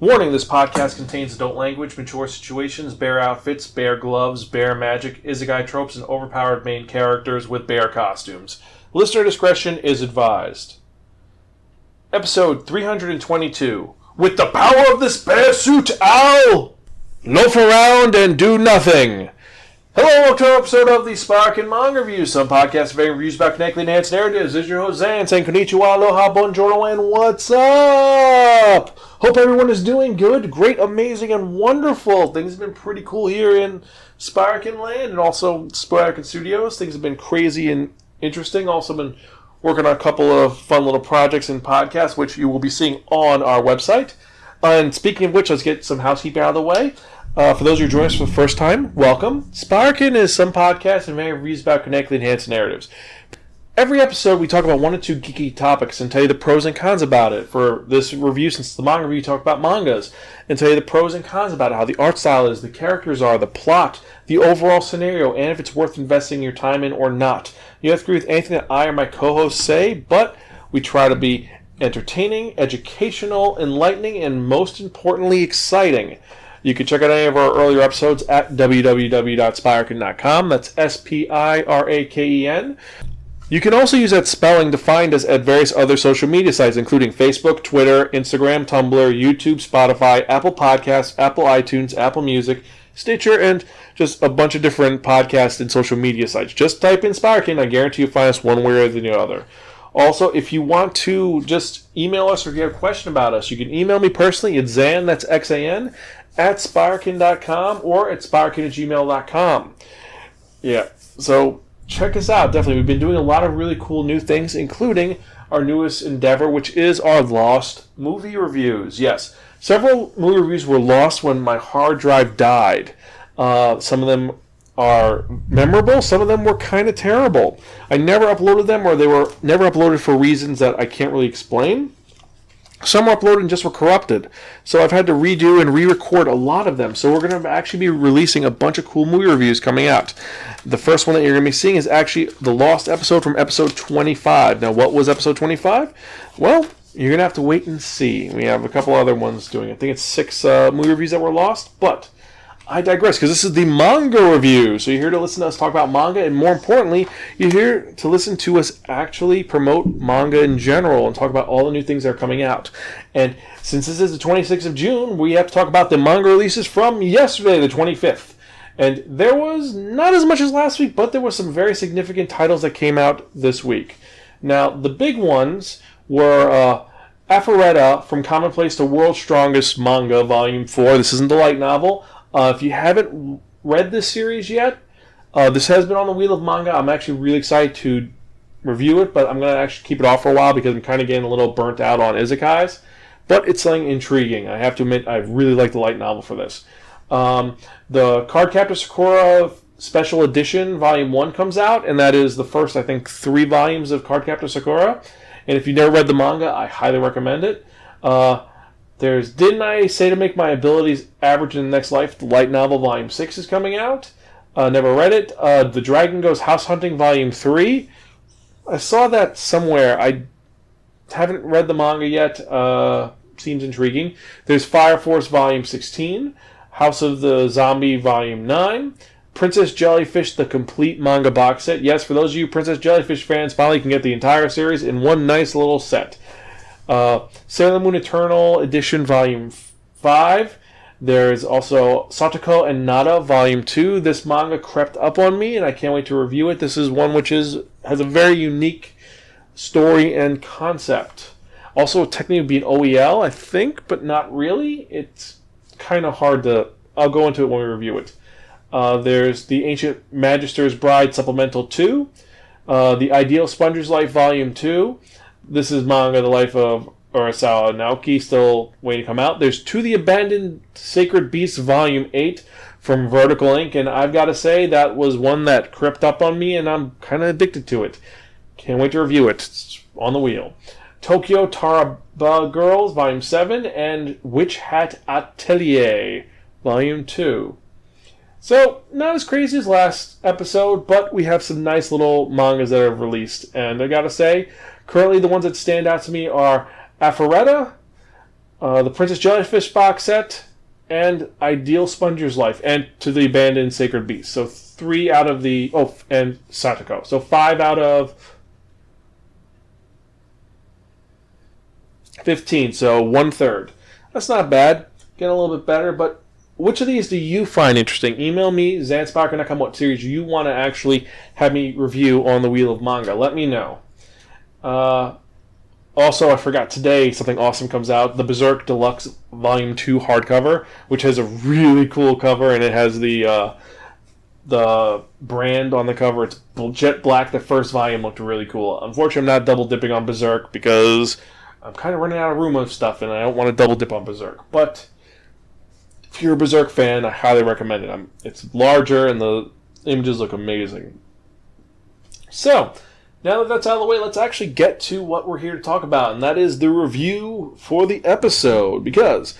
Warning, this podcast contains adult language, mature situations, bear outfits, bear gloves, bear magic, isekai tropes, and overpowered main characters with bear costumes. Listener discretion is advised. Episode 322. With the power of this bear suit, I'll loaf around and do nothing. Hello, welcome to an episode of the Spark and Manga Review, some podcasts varying reviews about connectly enhanced narratives. This is your host, Zan, saying konnichiwa, aloha, bonjour, and what's up? Hope everyone is doing good, great, amazing, and wonderful. Things have been pretty cool here in Sparkin Land and also Sparkin Studios. Things have been crazy and interesting. Also been working on a couple of fun little projects and podcasts, which you will be seeing on our website. And speaking of which, let's get some housekeeping out of the way. For those who are joining us for the first time, welcome. Sparkin is some podcasts and various reviews about connectly enhanced narratives. Every episode, we talk about one or two geeky topics and tell you the pros and cons about it. For this review, since it's the manga review, we talk about mangas and tell you the pros and cons about it, how the art style is, the characters are, the plot, the overall scenario, and if it's worth investing your time in or not. You have to agree with anything that I or my co-hosts say, but we try to be entertaining, educational, enlightening, and most importantly, exciting. You can check out any of our earlier episodes at www.spiraken.com. That's SPIRAKEN. You can also use that spelling to find us at various other social media sites, including Facebook, Twitter, Instagram, Tumblr, YouTube, Spotify, Apple Podcasts, Apple iTunes, Apple Music, Stitcher, and just a bunch of different podcast and social media sites. Just type in Sparkin. I guarantee you'll find us one way or the other. Also, if you want to just email us or if you have a question about us, you can email me personally at Zan, that's Xan, at Sparkin.com or at Sparkin@gmail.com. Yeah, so check us out. Definitely, we've been doing a lot of really cool new things, including our newest endeavor, which is our Lost movie reviews. Yes, several movie reviews were lost when my hard drive died. Some of them are memorable. Some of them were kind of terrible. I never uploaded them, or they were never uploaded for reasons that I can't really explain. Some were uploaded and just were corrupted. So I've had to redo and re-record a lot of them. So we're going to actually be releasing a bunch of cool movie reviews coming out. The first one that you're going to be seeing is actually the Lost episode from episode 25. Now, what was episode 25? Well, you're going to have to wait and see. We have a couple other ones doing it. I think it's 6 movie reviews that were lost, but I digress, because this is the manga review. So you're here to listen to us talk about manga, and more importantly, you're here to listen to us actually promote manga in general and talk about all the new things that are coming out. And since this is the 26th of June, we have to talk about the manga releases from yesterday, the 25th. And there was not as much as last week, but there were some very significant titles that came out this week. Now, the big ones were Aphrodite, From Commonplace to World's Strongest Manga, Volume 4. This isn't the light novel. If you haven't read this series yet, this has been on the wheel of manga. I'm actually really excited to review it, but I'm going to actually keep it off for a while because I'm kind of getting a little burnt out on isekais. But it's something intriguing. I have to admit, I really like the light novel for this. The Cardcaptor Sakura Special Edition Volume 1 comes out, and that is the first, I think, 3 volumes of Cardcaptor Sakura. And if you've never read the manga, I highly recommend it. There's Didn't I Say to Make My Abilities Average in the Next Life? The light novel Volume 6 is coming out. Never read it. The Dragon Goes House Hunting Volume 3. I saw that somewhere. I haven't read the manga yet. Seems intriguing. There's Fire Force Volume 16. House of the Zombie Volume 9. Princess Jellyfish, the complete manga box set. Yes, for those of you Princess Jellyfish fans, finally you can get the entire series in one nice little set. Sailor Moon Eternal Edition Volume 5. There's also Satoko and Nada Volume 2. This manga crept up on me, and I can't wait to review it. This is one which has a very unique story and concept. Also, technically it would be an OEL, I think, but not really. It's kind of hard to... I'll go into it when we review it. There's The Ancient Magister's Bride Supplemental 2. The Ideal Sponger's Life Volume 2. This is manga, The Life of Urasawa Naoki, still waiting to come out. There's To the Abandoned Sacred Beasts Volume 8 from Vertical Inc. And I've got to say, that was one that crept up on me, and I'm kind of addicted to it. Can't wait to review it. It's on the wheel. Tokyo Taraba Girls Volume 7 and Witch Hat Atelier Volume 2. So, not as crazy as last episode, but we have some nice little mangas that have released. And I gotta say, currently the ones that stand out to me are Aphrodite, the Princess Jellyfish box set, and Ideal Sponger's Life, and To the Abandoned Sacred Beast. So 3 out of the... Oh, and Satoko. So 5 out of 15, so 1/3. That's not bad. Getting a little bit better, but which of these do you find interesting? Email me, Zansparker.com, what series you want to actually have me review on the Wheel of Manga. Let me know. Also, I forgot, today something awesome comes out, the Berserk Deluxe Volume 2 hardcover, which has a really cool cover, and it has the brand on the cover. It's jet black. The first volume looked really cool. Unfortunately, I'm not double dipping on Berserk because I'm kind of running out of room of stuff, and I don't want to double dip on Berserk. But if you're a Berserk fan, I highly recommend it. It's larger, and the images look amazing. So, now that that's out of the way, let's actually get to what we're here to talk about, and that is the review for the episode. Because,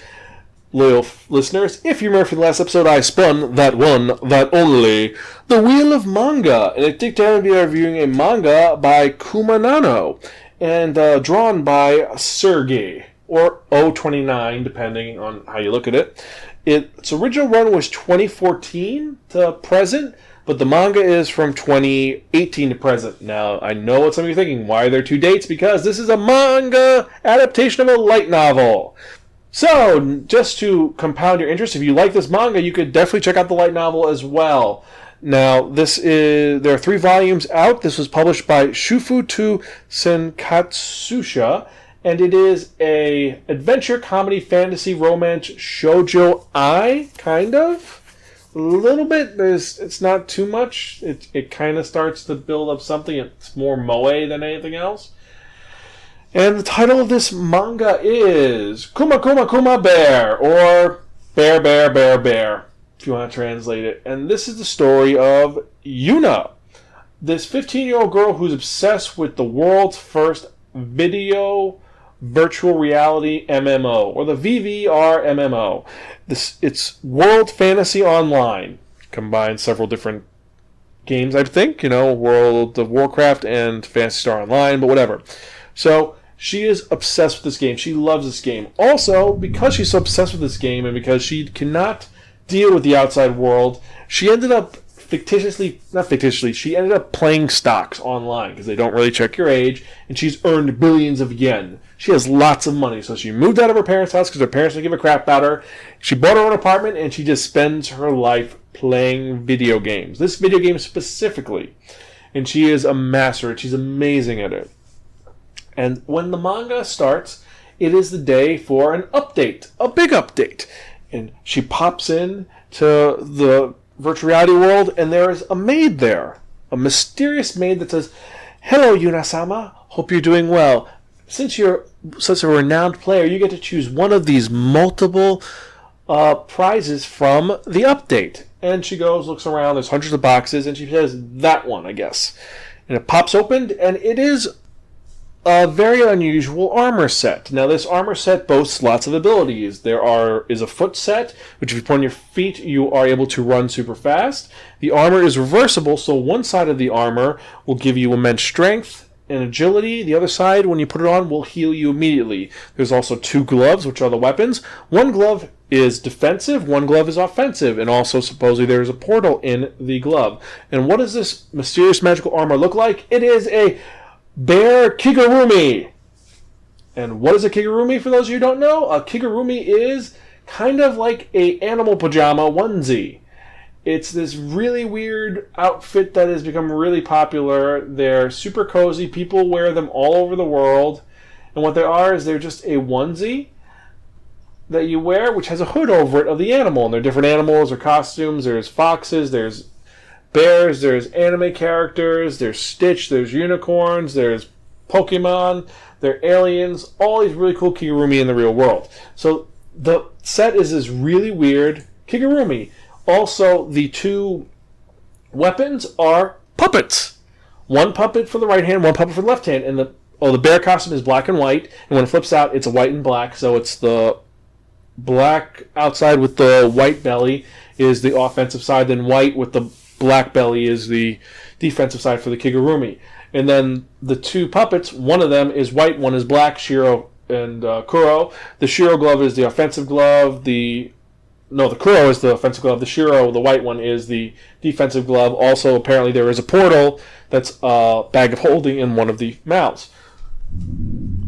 loyal listeners, if you remember from the last episode, I spun that one, that only, the Wheel of Manga, and it dictated to be reviewing a manga by Kumanano, and drawn by Sergei, or O29, depending on how you look at it. Its original run was 2014 to present, but the manga is from 2018 to present. Now, I know what some of you are thinking. Why are there 2 dates? Because this is a manga adaptation of a light novel. So, just to compound your interest, if you like this manga, you could definitely check out the light novel as well. Now, there are 3 volumes out. This was published by Shufuto Senkatsusha, and it is a adventure, comedy, fantasy, romance, shoujo-ai, kind of. A little bit. It's not too much. It kind of starts to build up something. It's more moe than anything else. And the title of this manga is Kuma Kuma Kuma Bear, or Bear Bear Bear Bear, if you want to translate it. And this is the story of Yuna, this 15-year-old girl who's obsessed with the world's first video virtual reality MMO, or the VVR MMO. It's World Fantasy Online. Combines several different games, I think. World of Warcraft and Phantasy Star Online, but whatever. So, she is obsessed with this game. She loves this game. Also, because she's so obsessed with this game, and because she cannot deal with the outside world, she ended up she ended up playing stocks online, because they don't really check your age, and she's earned billions of yen. She has lots of money, so she moved out of her parents' house because her parents don't give a crap about her. She bought her own apartment, and she just spends her life playing video games. This video game specifically. And she is a master. She's amazing at it. And when the manga starts, it is the day for an update, a big update. And she pops in to the virtual reality world, and there is a maid there. A mysterious maid that says, "Hello, Yuna-sama. Hope you're doing well. Since you're such a renowned player, you get to choose one of these multiple prizes from the update." And she goes, looks around, there's hundreds of boxes, and she says, "That one, I guess." And it pops open, and it is a very unusual armor set. Now, this armor set boasts lots of abilities. There is a foot set, which if you put on your feet, you are able to run super fast. The armor is reversible, so one side of the armor will give you immense strength and agility. The other side, when you put it on, will heal you immediately. There's also 2 gloves, which are the weapons. One glove is defensive, one glove is offensive, and also supposedly there is a portal in the glove. And what does this mysterious magical armor look like? It is a bear kigurumi. And what is a kigurumi, for those of you who don't know? A kigurumi is kind of like a animal pajama onesie. It's this really weird outfit that has become really popular. They're super cozy. People wear them all over the world. And what they are is they're just a onesie that you wear, which has a hood over it of the animal. And there are different animals or costumes. There's foxes, there's bears, there's anime characters, there's Stitch, there's unicorns, there's Pokemon, there are aliens, all these really cool kigurumi in the real world. So the set is this really weird kigurumi. Also, the 2 weapons are puppets. One puppet for the right hand, one puppet for the left hand. And the bear costume is black and white, and when it flips out, it's a white and black, so it's the black outside with the white belly is the offensive side, then white with the black belly is the defensive side for the kigurumi. And then the 2 puppets, one of them is white, one is black. Shiro Kuro. The Shiro glove is the offensive glove. The Kuro is the offensive glove. The Shiro, the white one, is the defensive glove. Also, apparently, there is a portal that's a bag of holding in one of the mouths.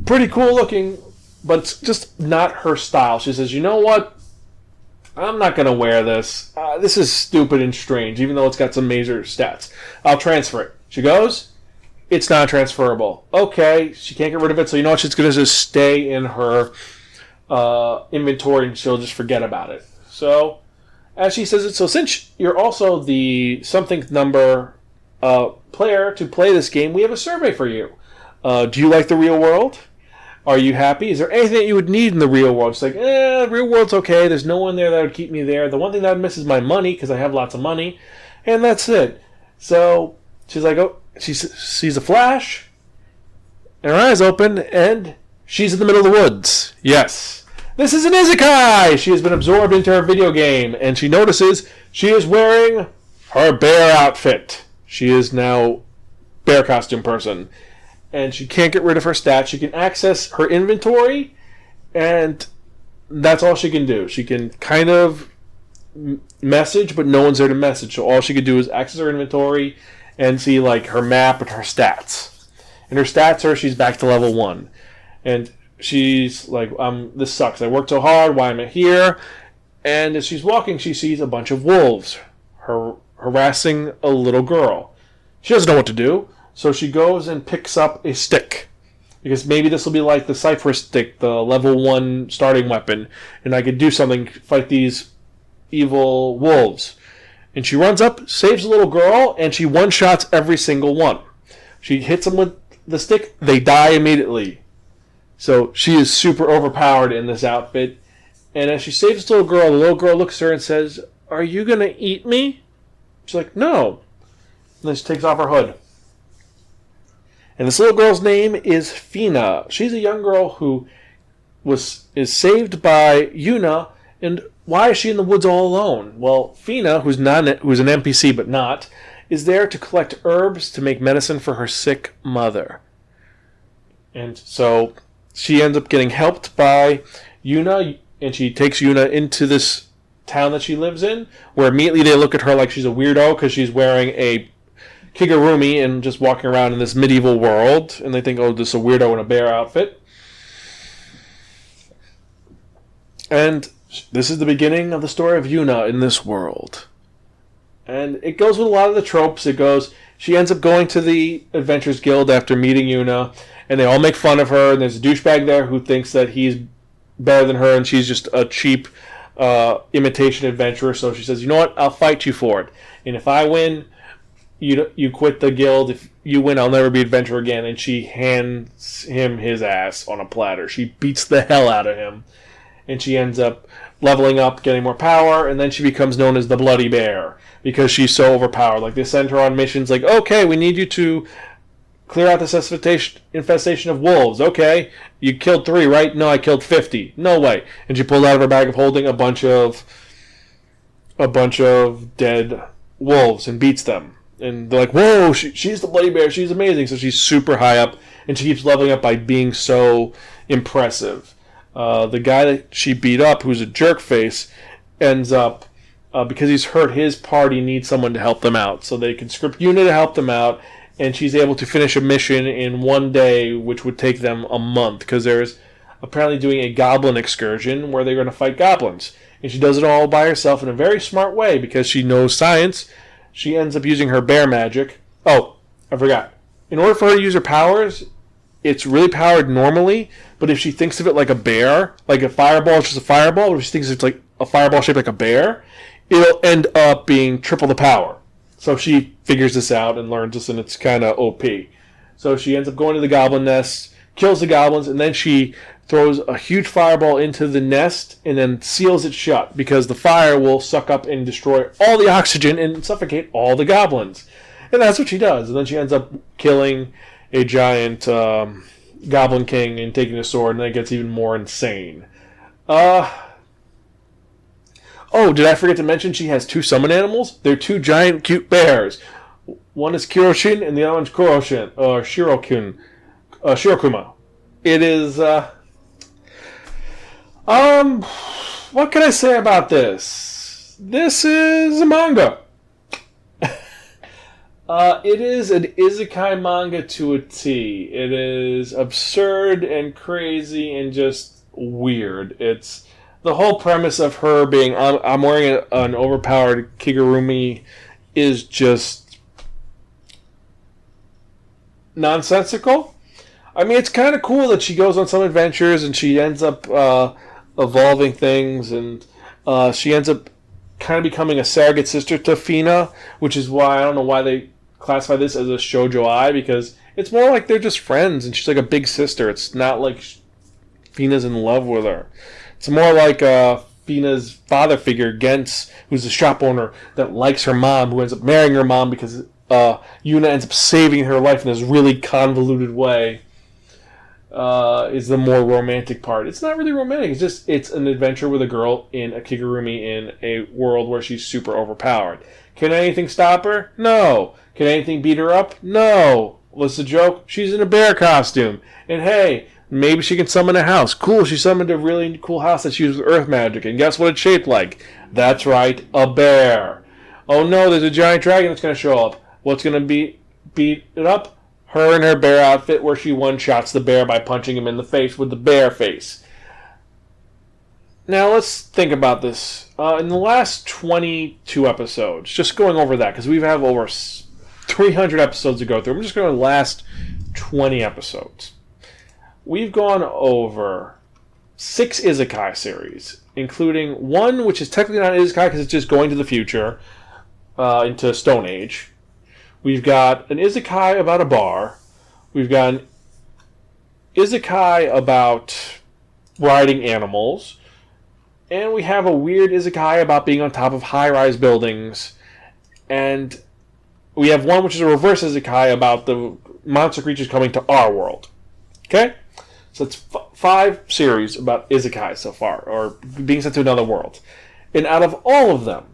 Pretty cool looking, but it's just not her style. She says, you know what? I'm not going to wear this. This is stupid and strange, even though it's got some major stats. I'll transfer it. She goes, it's not transferable. Okay, she can't get rid of it, so you know what? She's going to just stay in her inventory and she'll just forget about it. So, as she says it, so since you're also the something number player to play this game, we have a survey for you. Do you like the real world? Are you happy? Is there anything that you would need in the real world? She's like, the real world's okay. There's no one there that would keep me there. The one thing that I'd miss is my money, because I have lots of money. And that's it. So, she's like, she sees a flash, and her eyes open, and she's in the middle of the woods. Yes. This is an isekai! She has been absorbed into her video game, and she notices she is wearing her bear outfit. She is now bear costume person. And she can't get rid of her stats. She can access her inventory, and that's all she can do. She can kind of message, but no one's there to message. So all she can do is access her inventory and see like her map and her stats. And her stats are she's back to level 1. And she's like, this sucks. I worked so hard. Why am I here? And as she's walking, she sees a bunch of wolves harassing a little girl. She doesn't know what to do. So she goes and picks up a stick. Because maybe this will be like the Cypress stick, the level 1 starting weapon. And I could do something, fight these evil wolves. And she runs up, saves a little girl, and she one-shots every single one. She hits them with the stick, they die immediately. So she is super overpowered in this outfit. And as she saves the little girl looks at her and says, "Are you going to eat me?" She's like, "No." And then she takes off her hood. And this little girl's name is Fina. She's a young girl who is saved by Yuna. And why is she in the woods all alone? Well, Fina, who's an NPC but not, is there to collect herbs to make medicine for her sick mother. And so she ends up getting helped by Yuna, and she takes Yuna into this town that she lives in, where immediately they look at her like she's a weirdo because she's wearing a kigurumi and just walking around in this medieval world, and they think, oh, this is a weirdo in a bear outfit. And this is the beginning of the story of Yuna in this world. And it goes with a lot of the tropes. She ends up going to the Adventurers Guild after meeting Yuna, and they all make fun of her, and there's a douchebag there who thinks that he's better than her, and she's just a cheap imitation adventurer, so she says, you know what, I'll fight you for it. And if I win, you quit the guild. If you win, I'll never be adventurer again. And she hands him his ass on a platter. She beats the hell out of him. And she ends up leveling up, getting more power, and then she becomes known as the Bloody Bear because she's so overpowered. Like, they send her on missions like, okay, we need you to clear out this infestation of wolves. Okay, you killed 3, right? No, I killed 50. No way. And she pulled out of her bag of holding a bunch of dead wolves and beats them. And they're like, whoa, she's the Bloody Bear. She's amazing. So she's super high up, and she keeps leveling up by being so impressive. The guy that she beat up, who's a jerk face, ends up, because he's hurt, his party needs someone to help them out. So they conscript Yuna to help them out, and she's able to finish a mission in one day, which would take them a month, because there's apparently doing a goblin excursion where they're going to fight goblins. And she does it all by herself in a very smart way, because she knows science. She ends up using her bear magic. Oh, I forgot. In order for her to use her powers, it's really powered normally, but if she thinks of it like a bear, like a fireball is just a fireball, or if she thinks it's like a fireball shaped like a bear, it'll end up being triple the power. So she figures this out and learns this, and it's kind of OP. So she ends up going to the goblin nest, kills the goblins, and then she throws a huge fireball into the nest and then seals it shut because the fire will suck up and destroy all the oxygen and suffocate all the goblins. And that's what she does. And then she ends up killing a giant goblin king and taking a sword, and then it gets even more insane. Oh, did I forget to mention she has 2 summon animals? They're 2 giant cute bears. One is Kiroshin and the other one's Kuroshin, or Shirokuma. It is Um, what can I say about this? This is a manga. It is an isekai manga to a T. It is absurd and crazy and just weird. It's the whole premise of her being I'm wearing an overpowered Kigurumi is just nonsensical. I mean, it's kind of cool that she goes on some adventures and she ends up evolving things, and she ends up kind of becoming a surrogate sister to Fina, which is why I don't know why they classify this as a shoujo ai, because it's more like they're just friends and she's like a big sister. It's not like Fina's in love with her. It's more like Fina's father figure, Gens, who's a shop owner that likes her mom, who ends up marrying her mom because Yuna ends up saving her life in this really convoluted way. Is the more romantic part. It's not really romantic. It's an adventure with a girl in a Kigurumi in a world where she's super overpowered. Can anything stop her? No. Can anything beat her up? No. What's the joke? She's in a bear costume. And hey, maybe she can summon a house. Cool, she summoned a really cool house that's used with earth magic. And guess what it's shaped like? That's right, a bear. Oh no, there's a giant dragon that's going to show up. What's going to beat it up? Her in her bear outfit where she one-shots the bear by punching him in the face with the bear face. Now let's think about this. In the last 22 episodes, just going over that, because we have over 300 episodes to go through. I'm just going to the last 20 episodes. We've gone over 6 isekai series, including one which is technically not an isekai because it's just going to the future, into Stone Age. We've got an isekai about a bar. We've got an isekai about riding animals. And we have a weird isekai about being on top of high-rise buildings. And we have one which is a reverse isekai about the monster creatures coming to our world. Okay? So it's 5 series about isekai so far, or being sent to another world. And out of all of them,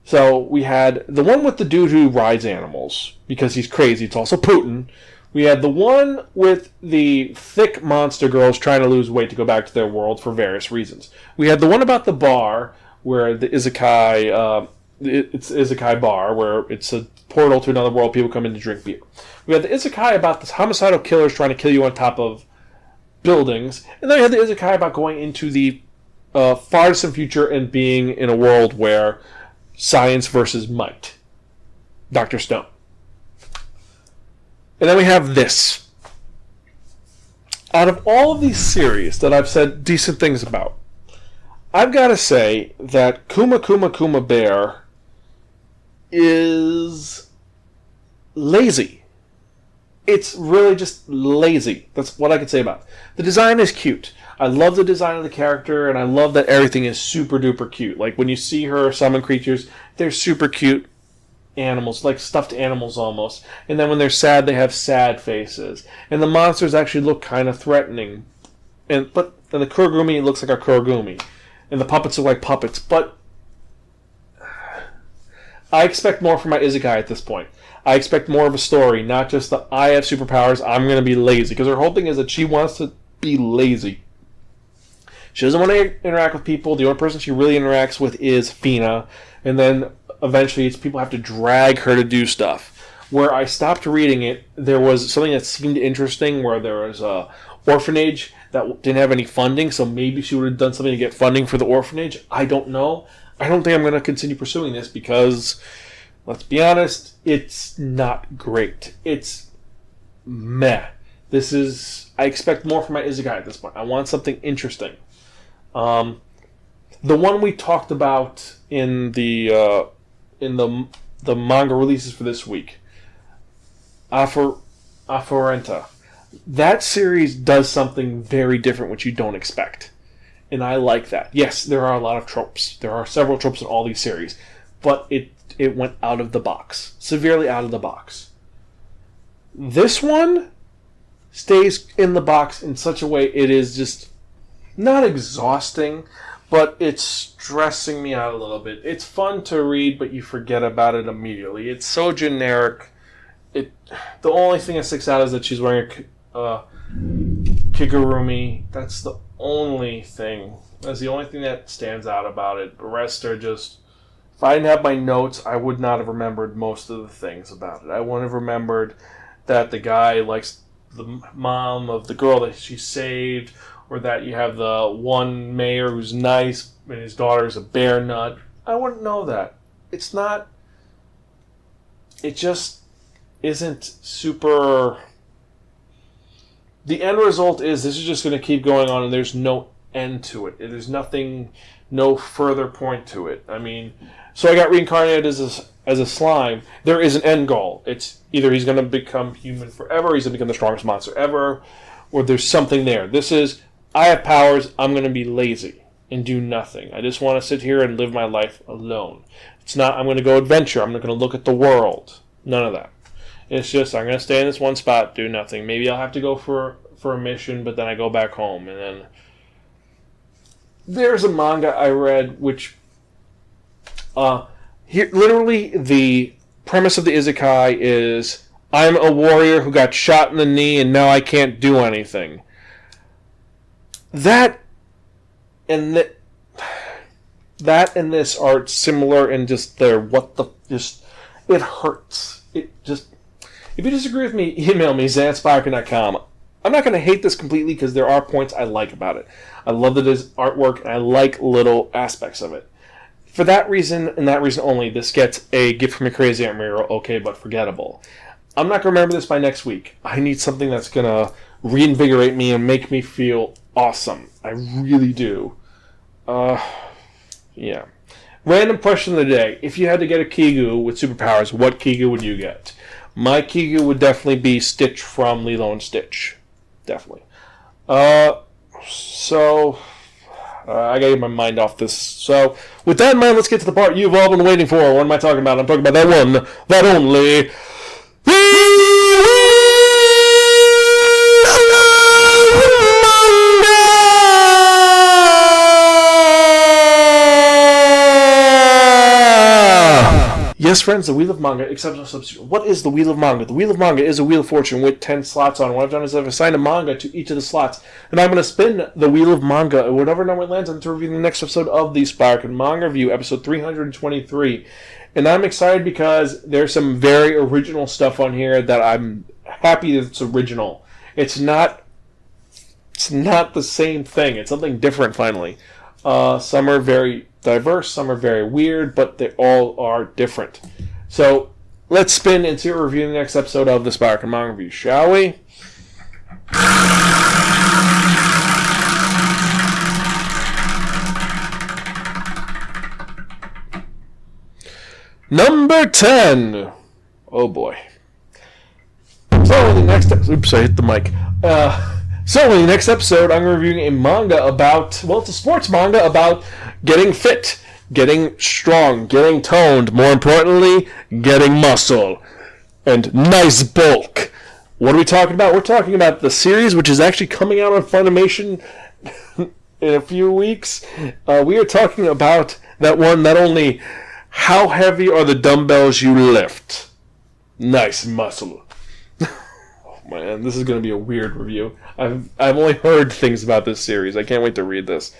so we had the one with the dude who rides animals, because he's crazy, it's also Putin. We had the one with the thick monster girls trying to lose weight to go back to their world for various reasons. We had the one about the bar, where the isekai, it's isekai bar, where it's a portal to another world, people come in to drink beer. We had the isekai about this homicidal killers trying to kill you on top of buildings, and then we had the isekai about going into the far distant future and being in a world where science versus might. Dr. Stone. And then we have this. Out of all of these series that I've said decent things about, I've got to say that Kuma Kuma Kuma Bear is lazy. It's really just lazy. That's what I can say about it. The design is cute. I love the design of the character, and I love that everything is super duper cute. Like when you see her summon creatures, they're super cute animals, like stuffed animals almost. And then when they're sad, they have sad faces. And the monsters actually look kind of threatening. But the Kurogumi looks like a Kurogumi. And the puppets look like puppets. But I expect more from my isekai at this point. I expect more of a story, not just the I have superpowers, I'm going to be lazy. Because her whole thing is that she wants to be lazy. She doesn't want to interact with people. The only person she really interacts with is Fina. And then eventually people have to drag her to do stuff. Where I stopped reading it, there was something that seemed interesting where there was a orphanage that didn't have any funding, so maybe she would have done something to get funding for the orphanage. I don't know. I don't think I'm going to continue pursuing this because, let's be honest, it's not great. It's meh. I expect more from my isekai at this point. I want something interesting. The one we talked about in the manga releases for this week, Aforenta. That series does something very different, which you don't expect. And I like that. Yes, there are a lot of tropes. There are several tropes in all these series. But it went out of the box. Severely out of the box. This one stays in the box in such a way it is just not exhausting, but it's stressing me out a little bit. It's fun to read, but you forget about it immediately. It's so generic. The only thing that sticks out is that she's wearing a Kigurumi. That's the only thing. That's the only thing that stands out about it. The rest are just... If I didn't have my notes, I would not have remembered most of the things about it. I wouldn't have remembered that the guy likes the mom of the girl that she saved, or that you have the one mayor who's nice and his daughter's a bear nut. I wouldn't know that. It's not... It just isn't super... The end result is this is just going to keep going on, and there's no end to it. There's nothing, no further point to it. I mean, so I got reincarnated as a slime. There is an end goal. It's either he's going to become human forever, he's going to become the strongest monster ever, or there's something there. This is, I have powers, I'm going to be lazy and do nothing. I just want to sit here and live my life alone. It's not, I'm going to go adventure, I'm not going to look at the world. None of that. It's just, I'm going to stay in this one spot, do nothing. Maybe I'll have to go for a mission, but then I go back home. And then there's a manga I read, which here literally the premise of the isekai is, I'm a warrior who got shot in the knee and now I can't do anything. That and this are similar in just their it hurts. It just... If you disagree with me, email me, zanspirekin.com. I'm not going to hate this completely because there are points I like about it. I love that it's artwork, and I like little aspects of it. For that reason, and that reason only, this gets a gift from your crazy Aunt Muriel, okay, but forgettable. I'm not going to remember this by next week. I need something that's going to reinvigorate me and make me feel awesome. I really do. Yeah. Random question of the day. If you had to get a Kigu with superpowers, what Kigu would you get? My Kigu would definitely be Stitch from Lilo and Stitch. Definitely. I gotta get my mind off this. So, with that in mind, let's get to the part you've all been waiting for. What am I talking about? I'm talking about that one, that only... Yes, friends, the Wheel of Manga, exceptional substitute. What is the Wheel of Manga? The Wheel of Manga is a Wheel of Fortune with 10 slots on it. What I've done is I've assigned a manga to each of the slots, and I'm going to spin the Wheel of Manga, and whatever number it lands on to review the next episode of the Spirekin Manga Review, episode 323. And I'm excited because there's some very original stuff on here that I'm happy that it's original. It's not the same thing. It's something different, finally. Some are very diverse, some are very weird, but they all are different. So, let's spin and see what we're reviewing the next episode of the Spirekin Manga Review, shall we? Number 10. Oh boy. So, in the next episode... Oops, I hit the mic. So, in the next episode, I'm reviewing a manga about... Well, it's a sports manga about getting fit, getting strong, getting toned, more importantly, getting muscle, and nice bulk. What are we talking about? We're talking about the series, which is actually coming out on Funimation in a few weeks. We are talking about that one, not only how heavy are the dumbbells you lift. Nice muscle. Man, this is going to be a weird review. I've only heard things about this series. I can't wait to read this.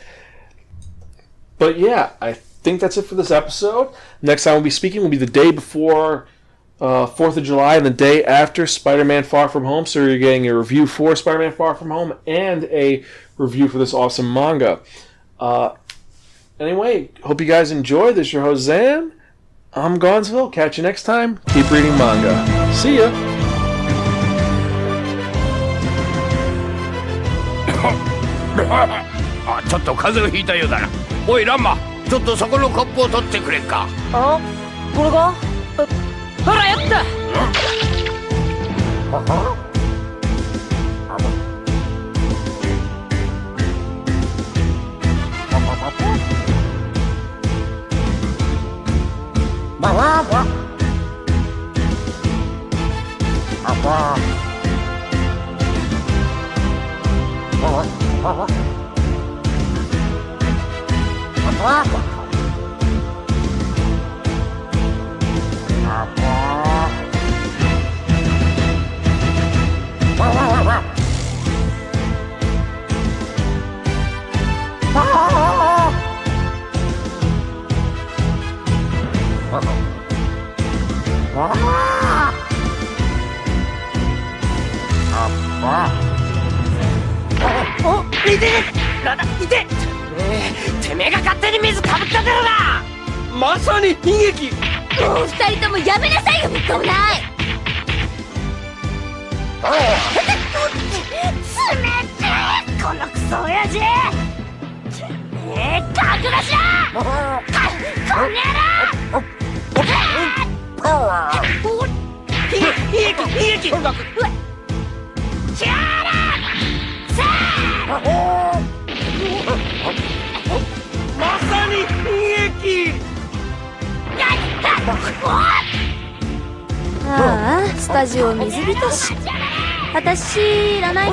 But yeah, I think that's it for this episode. Next time we'll be speaking will be the day before 4th of July and the day after Spider-Man Far From Home. So you're getting a review for Spider-Man Far From Home and a review for this awesome manga. Anyway, hope you guys enjoy. This is your host, Zan. I'm Gonzville. Catch you next time. Keep reading manga. See ya. ちょっと風邪をひいたようだな。おいランマ、ちょっとそこのコップを取ってくれんか。あ、これが？ほらやった。てめえが勝手に水かぶったからだ。まさに悲劇。もう二人ともやめなさいよみっともない。冷てえこのクソ親父。てめえ覚悟しろ。この野郎。悲劇。チャーラさあ。まさに悲劇。ああ、スタジオ水浸し。私いらない。